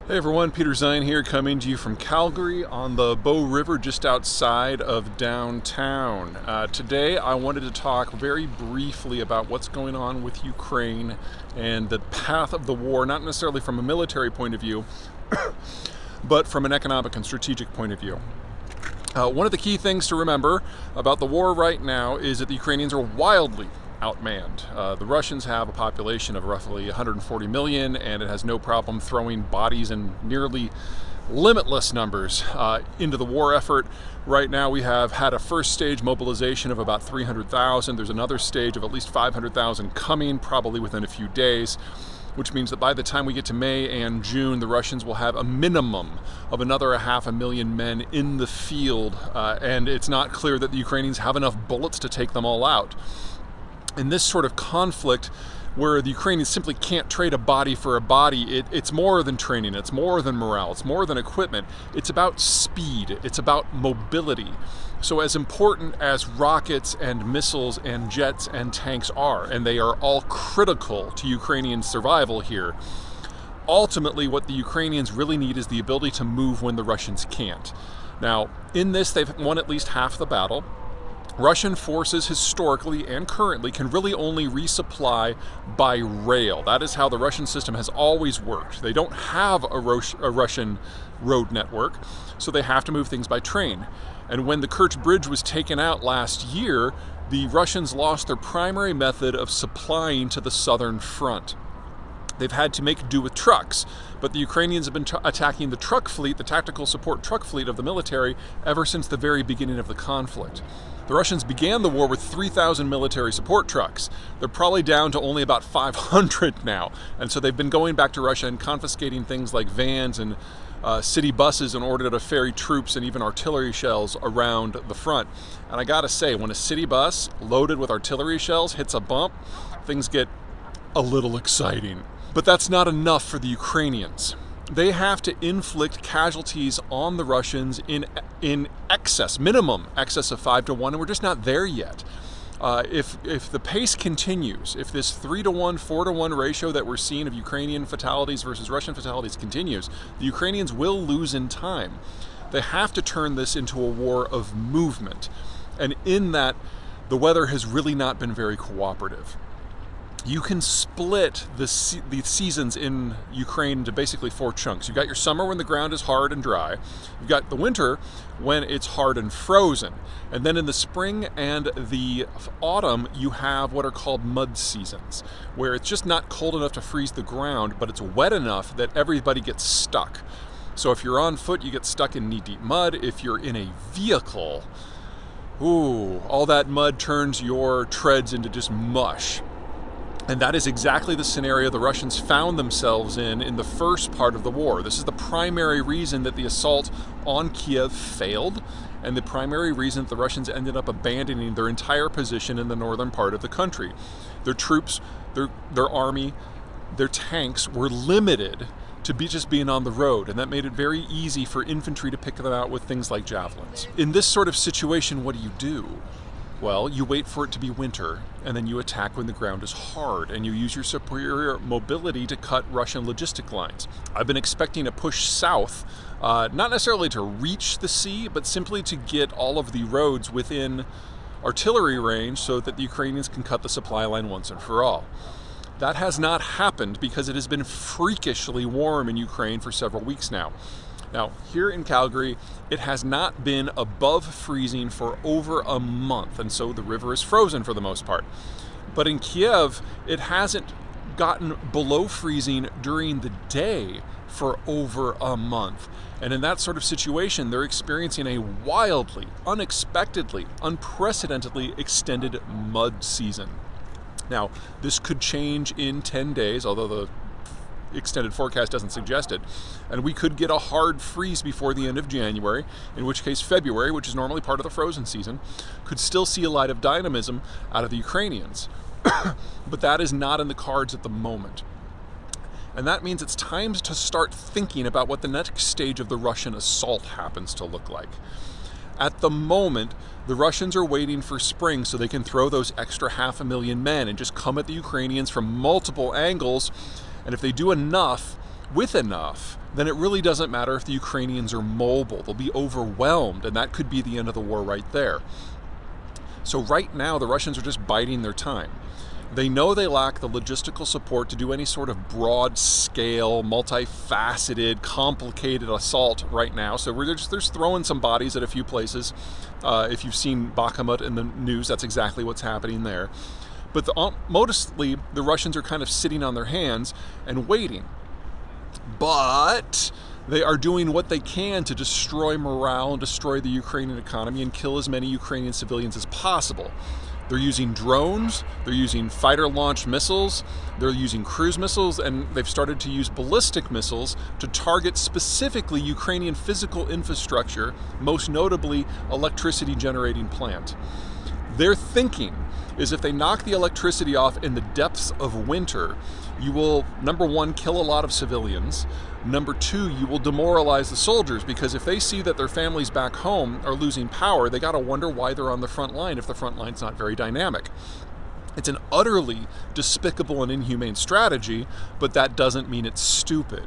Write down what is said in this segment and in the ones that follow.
Hey everyone, Peter Zeihan here, coming to you from Calgary on the Bow River just outside of downtown. Today I wanted to talk very briefly about what's going on with Ukraine and the path of the war, not necessarily from a military point of view, but from an economic and strategic point of view. One of the key things to remember about the war right now is that the Ukrainians are wildly outmanned. The Russians have a population of roughly 140 million, and it has no problem throwing bodies in nearly limitless numbers into the war effort. Right now we have had a first stage mobilization of about 300,000. There's another stage of at least 500,000 coming, probably within a few days, which means that by the time we get to May and June, the Russians will have a minimum of another 500,000 men in the field, and it's not clear that the Ukrainians have enough bullets to take them all out. In this sort of conflict, where the Ukrainians simply can't trade a body for a body, it's more than training, it's more than morale, it's more than equipment, it's about speed, it's about mobility. So as important as rockets and missiles and jets and tanks are, and they are all critical to Ukrainian survival here, ultimately what the Ukrainians really need is the ability to move when the Russians can't. Now, in this, they've won at least half the battle. Russian forces historically and currently can really only resupply by rail. That is how the Russian system has always worked. They don't have a Russian road network, so they have to move things by train. And when the Kerch Bridge was taken out last year, the Russians lost their primary method of supplying to the southern front. They've had to make do with trucks, but the Ukrainians have been attacking the truck fleet, the tactical support truck fleet of the military, ever since the very beginning of the conflict. The Russians began the war with 3,000 military support trucks. They're probably down to only about 500 now, and so they've been going back to Russia and confiscating things like vans and city buses in order to ferry troops and even artillery shells around the front. And I gotta say, when a city bus loaded with artillery shells hits a bump, things get a little exciting. But that's not enough for the Ukrainians. They have to inflict casualties on the Russians in excess, minimum excess of 5-1, and we're just not there yet. If the pace continues, if this 3-1, 4-1 ratio that we're seeing of Ukrainian fatalities versus Russian fatalities continues, the Ukrainians will lose in time. They have to turn this into a war of movement, and in that, the weather has really not been very cooperative. You can split the seasons in Ukraine into basically 4 chunks. You've got your summer when the ground is hard and dry. You've got the winter when it's hard and frozen. And then in the spring and the autumn, you have what are called mud seasons, where it's just not cold enough to freeze the ground, but it's wet enough that everybody gets stuck. So if you're on foot, you get stuck in knee-deep mud. If you're in a vehicle, all that mud turns your treads into just mush. And that is exactly the scenario the Russians found themselves in the first part of the war. This is the primary reason that the assault on Kiev failed, and the primary reason that the Russians ended up abandoning their entire position in the northern part of the country. Their troops, their army, their tanks were limited to just being on the road, and that made it very easy for infantry to pick them out with things like javelins. In this sort of situation, what do? Well, you wait for it to be winter, and then you attack when the ground is hard, and you use your superior mobility to cut Russian logistic lines. I've been expecting a push south, not necessarily to reach the sea, but simply to get all of the roads within artillery range so that the Ukrainians can cut the supply line once and for all. That has not happened because it has been freakishly warm in Ukraine for several weeks now. Now, here in Calgary, it has not been above freezing for over a month, and so the river is frozen for the most part. But in Kiev, it hasn't gotten below freezing during the day for over a month. And in that sort of situation, they're experiencing a wildly, unexpectedly, unprecedentedly extended mud season. Now, this could change in 10 days, although the extended forecast doesn't suggest it, and we could get a hard freeze before the end of January, in which case February, which is normally part of the frozen season, could still see a light of dynamism out of the Ukrainians. But that is not in the cards at the moment. And that means it's time to start thinking about what the next stage of the Russian assault happens to look like. At the moment, the Russians are waiting for spring so they can throw those extra 500,000 men and just come at the Ukrainians from multiple angles. And if they do enough, with enough, then it really doesn't matter if the Ukrainians are mobile. They'll be overwhelmed, and that could be the end of the war right there. So right now, the Russians are just biding their time. They know they lack the logistical support to do any sort of broad-scale, multifaceted, complicated assault right now. So they're just throwing some bodies at a few places. If you've seen Bakhmut in the news, that's exactly what's happening there. But mostly, the Russians are kind of sitting on their hands and waiting. But they are doing what they can to destroy morale and destroy the Ukrainian economy and kill as many Ukrainian civilians as possible. They're using drones, they're using fighter-launched missiles, they're using cruise missiles, and they've started to use ballistic missiles to target specifically Ukrainian physical infrastructure, most notably electricity generating plant. Their thinking is if they knock the electricity off in the depths of winter, you will, number one, kill a lot of civilians. Number two, you will demoralize the soldiers, because if they see that their families back home are losing power, they gotta wonder why they're on the front line if the front line's not very dynamic. It's an utterly despicable and inhumane strategy, but that doesn't mean it's stupid.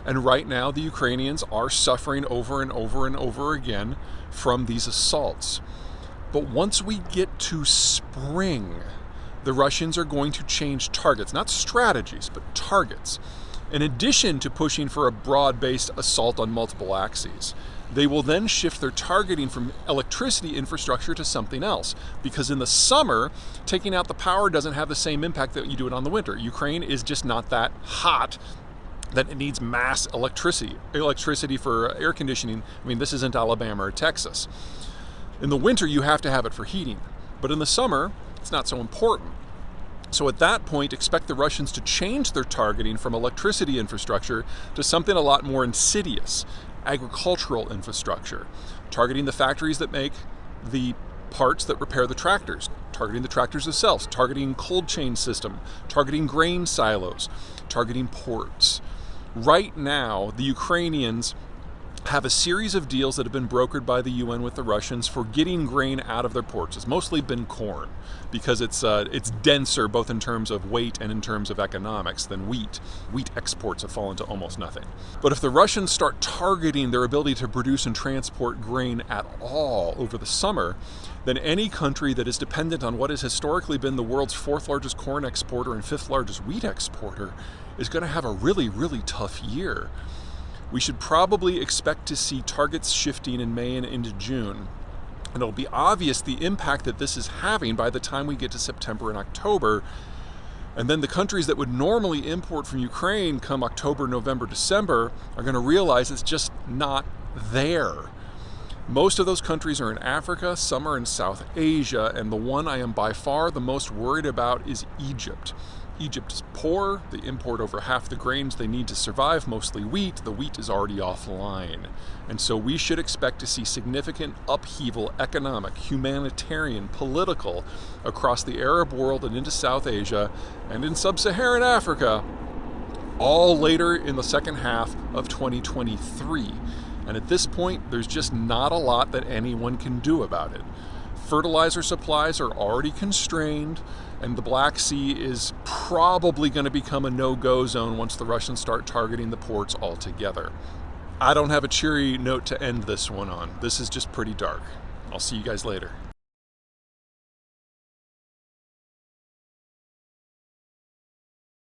And right now, the Ukrainians are suffering over and over and over again from these assaults. But once we get to spring, the Russians are going to change targets, not strategies, but targets. In addition to pushing for a broad-based assault on multiple axes, they will then shift their targeting from electricity infrastructure to something else. Because in the summer, taking out the power doesn't have the same impact that you do it on the winter. Ukraine is just not that hot that it needs mass electricity for air conditioning. I mean, this isn't Alabama or Texas. In the winter, you have to have it for heating. But in the summer, it's not so important. So at that point, expect the Russians to change their targeting from electricity infrastructure to something a lot more insidious, agricultural infrastructure, targeting the factories that make the parts that repair the tractors, targeting the tractors themselves, targeting cold chain system, targeting grain silos, targeting ports. Right now, the Ukrainians have a series of deals that have been brokered by the UN with the Russians for getting grain out of their ports. It's mostly been corn, because it's denser both in terms of weight and in terms of economics than wheat. Wheat exports have fallen to almost nothing. But if the Russians start targeting their ability to produce and transport grain at all over the summer, then any country that is dependent on what has historically been the world's fourth largest corn exporter and fifth largest wheat exporter is going to have a really, really tough year. We should probably expect to see targets shifting in May and into June. And it'll be obvious the impact that this is having by the time we get to September and October. And then the countries that would normally import from Ukraine come October, November, December are going to realize it's just not there. Most of those countries are in Africa, some are in South Asia, and the one I am by far the most worried about is Egypt. Egypt is poor, they import over half the grains they need to survive, mostly wheat. The wheat is already offline. And so we should expect to see significant upheaval, economic, humanitarian, political, across the Arab world and into South Asia and in sub-Saharan Africa, all later in the second half of 2023. And at this point, there's just not a lot that anyone can do about it. Fertilizer supplies are already constrained, and the Black Sea is probably going to become a no-go zone once the Russians start targeting the ports altogether. I don't have a cheery note to end this one on. This is just pretty dark. I'll see you guys later.